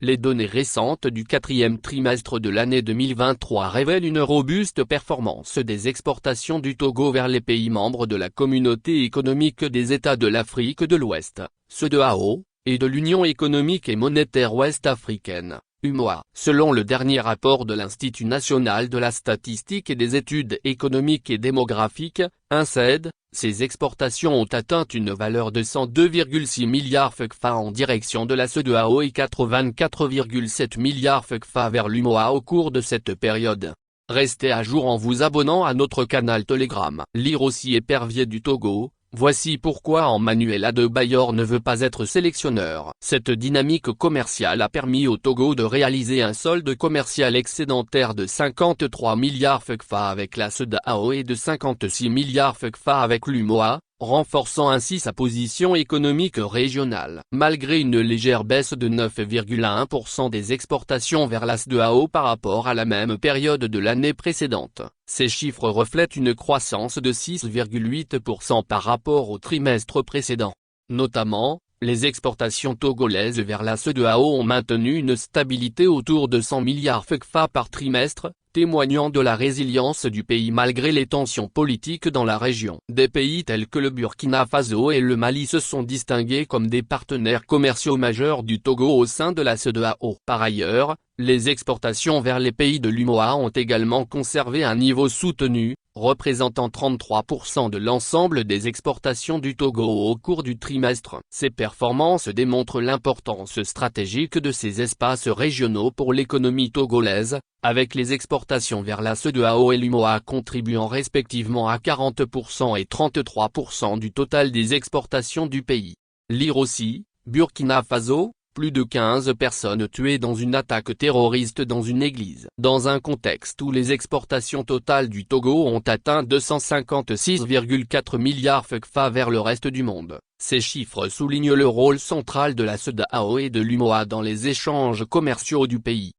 Les données récentes du quatrième trimestre de l'année 2023 révèlent une robuste performance des exportations du Togo vers les pays membres de la Communauté économique des États de l'Afrique de l'Ouest, CEDEAO, et de l'Union économique et monétaire ouest-africaine, UEMOA. Selon le dernier rapport de l'Institut national de la statistique et des études économiques et démographiques, INSEAD, ces exportations ont atteint une valeur de 102,6 milliards FCFA en direction de la CEDEAO et 84,7 milliards FCFA vers l'UEMOA au cours de cette période. Restez à jour en vous abonnant à notre canal Telegram. Lire aussi épervier du Togo. Voici pourquoi Emmanuel Adebayor ne veut pas être sélectionneur. Cette dynamique commerciale a permis au Togo de réaliser un solde commercial excédentaire de 53 milliards FCFA avec la CEDEAO et de 56 milliards FCFA avec l'UEMOA, renforçant ainsi sa position économique régionale. Malgré une légère baisse de 9,1% des exportations vers la CEDEAO par rapport à la même période de l'année précédente, ces chiffres reflètent une croissance de 6,8% par rapport au trimestre précédent. Notamment, les exportations togolaises vers la CEDEAO ont maintenu une stabilité autour de 100 milliards FCFA par trimestre, témoignant de la résilience du pays malgré les tensions politiques dans la région. Des pays tels que le Burkina Faso et le Mali se sont distingués comme des partenaires commerciaux majeurs du Togo au sein de la CEDEAO. Par ailleurs, les exportations vers les pays de l'UEMOA ont également conservé un niveau soutenu, représentant 33% de l'ensemble des exportations du Togo au cours du trimestre. Ces performances démontrent l'importance stratégique de ces espaces régionaux pour l'économie togolaise, avec les exportations vers la CEDEAO et l'UEMOA contribuant respectivement à 40% et 33% du total des exportations du pays. Lire aussi, Burkina Faso, plus de 15 personnes tuées dans une attaque terroriste dans une église. Dans un contexte où les exportations totales du Togo ont atteint 256,4 milliards FCFA vers le reste du monde, ces chiffres soulignent le rôle central de la CEDEAO et de l'UEMOA dans les échanges commerciaux du pays.